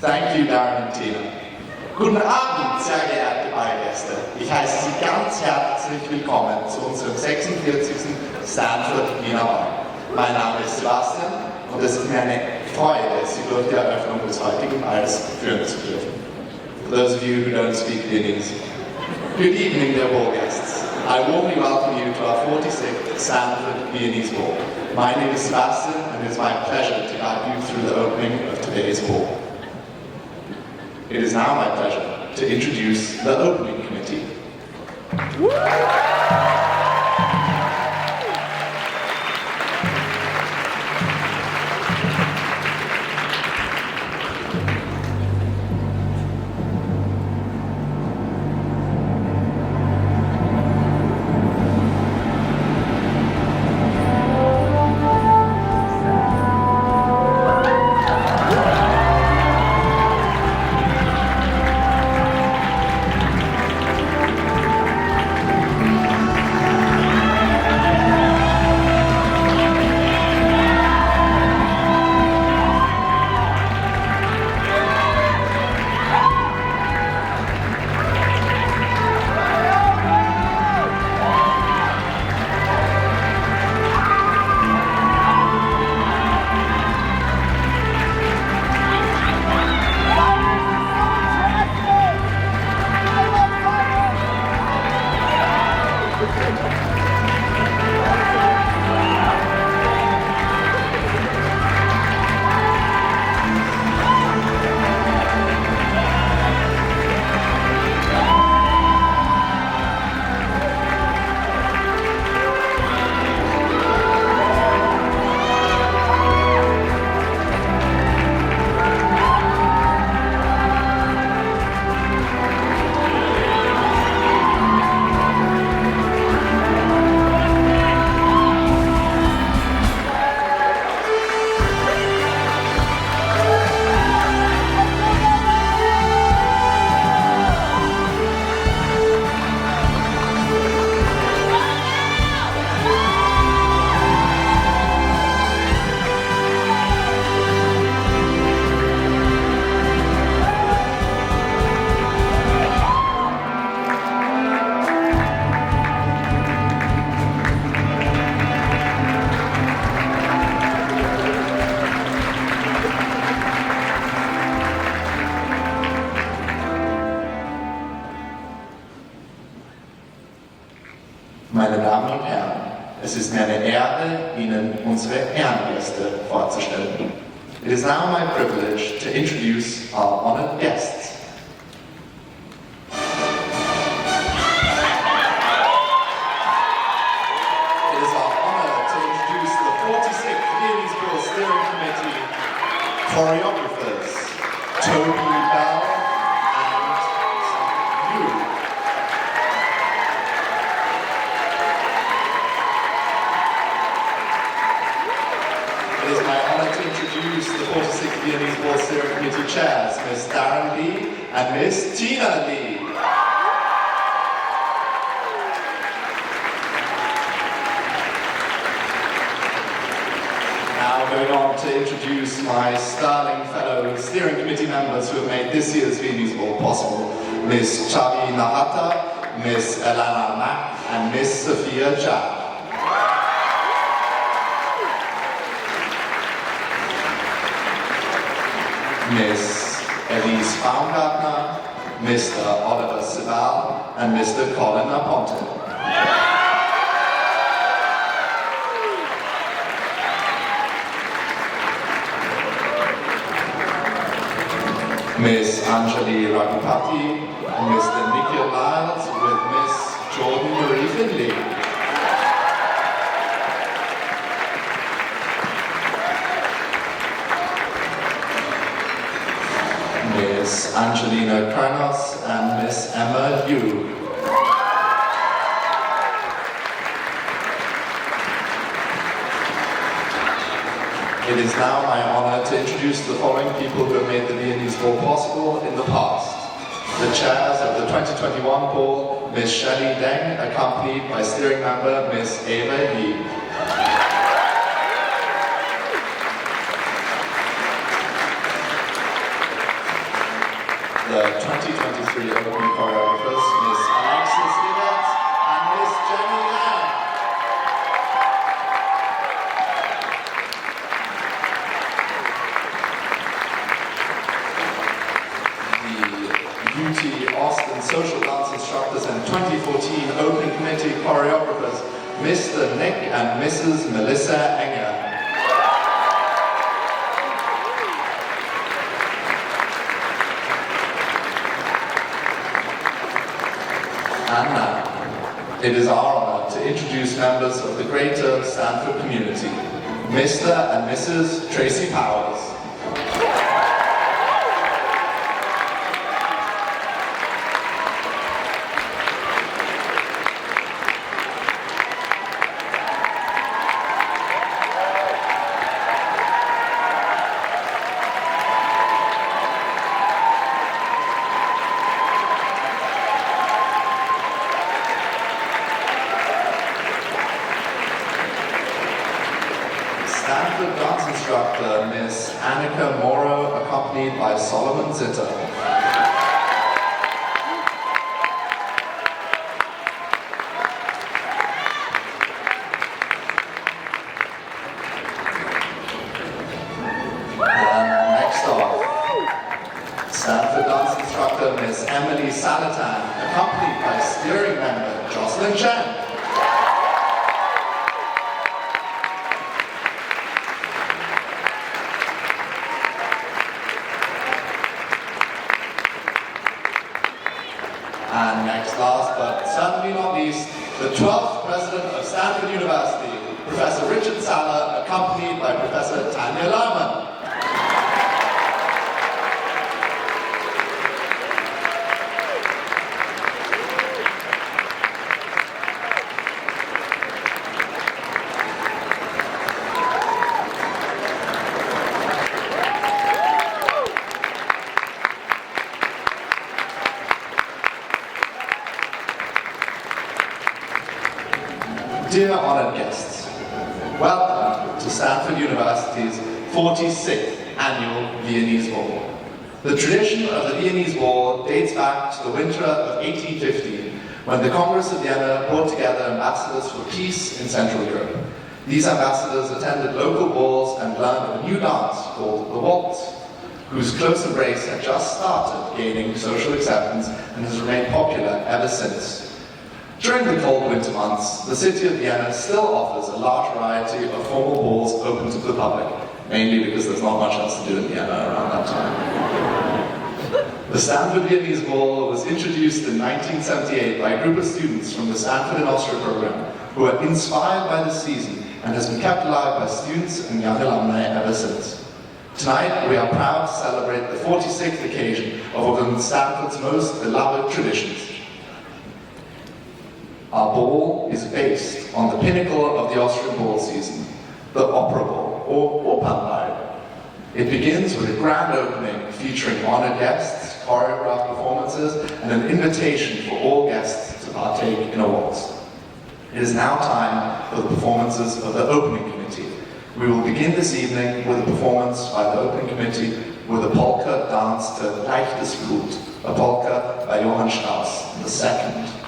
Thank you, Darynne und Tina. Guten Abend, sehr geehrte Ballgäste. Ich heiße Sie ganz herzlich willkommen zu unserem 46. Stanford Wiener Ball. Mein Name ist Sebastian und es ist mir eine Freude, Sie durch die Eröffnung des heutigen Balls führen zu dürfen. For those of you who don't speak Viennese, good evening, dear ball guests. I warmly welcome you to our 46th Stanford Viennese Ball. My name is Sebastian and it's my pleasure to guide you through the opening of today's ball. It is now my pleasure to introduce the opening committee. Meine Damen und Herren, es ist mir eine Ehre, Ihnen unsere Ehrengäste vorzustellen. It is now my privilege to introduce our honored guests. It is our honor to introduce the 46th Viennese Ball Steering Committee choreographers, Toby and you. It is my honor to introduce the 46th Viennese Ball Steering Committee chairs, Ms. Darynne Lee and Ms. Tina Lee. Now going on to introduce my sterling fellow steering committee members who have made this year's Viennese Ball possible, Ms. Chhavi Nahata, Ms. Elanna Mak and Ms. Sofia Zhao. Ms. Elisse Chow, Mr. Oliver Sibal, and Mr. Colin Aponte. Ms. Anjali Ragupathi, and Mr. Nikhil Lyles with Ms. Jordan Marie Finley. Ms. Angelina Krinos and Ms. Eva Ye. It is now my honor to introduce the following people who have made the Viennese Ball possible in the past. The chairs of the 2021 Ball, Ms. Shelley Deng, accompanied by steering member Ms. Eva Ye. the 2023 opening choreographers, Ms. Alexis Yvette and Ms. Jenny Lam. UT Austin Social Dance Instructors and 2014 Opening Committee Choreographers, Mr. Nick and Mrs. Melissa Enger. And now, it is our honor to introduce members of the greater Stanford community, Mr. and Mrs. Tracy Powers. Stanford dance instructor Miss Annika Morrow, accompanied by Solomon Zitter. And next off, Stanford dance instructor Miss Emily Salatan, accompanied by steering member Jocelyn Chen. And next, last but certainly not least, the 12th President of Stanford University, Professor Richard Saller, accompanied by Professor Tanya Lerman. Dear honored guests, welcome to Stanford University's 46th annual Viennese Ball. The tradition of the Viennese Ball dates back to the winter of 1850, when the Congress of Vienna brought together ambassadors for peace in Central Europe. These ambassadors attended local balls and learned of a new dance called the waltz, whose close embrace had just started gaining social acceptance and has remained popular ever since. During the cold winter months, the city of Vienna still offers a large variety of formal balls open to the public, mainly because there's not much else to do in Vienna around that time. The Stanford Viennese Ball was introduced in 1978 by a group of students from the Stanford in Austria program who were inspired by the season and has been kept alive by students and young alumni ever since. Tonight, we are proud to celebrate the 46th occasion of one of Stanford's most beloved traditions. Our ball is based on the pinnacle of the Austrian ball season, the opera ball, or Opernball. It begins with a grand opening featuring honored guests, choreographed performances, and an invitation for all guests to partake in a waltz. It is now time for the performances of the opening committee. We will begin this evening with a performance by the opening committee with a polka dance to Leichtes Blut, a polka by Johann Strauss II.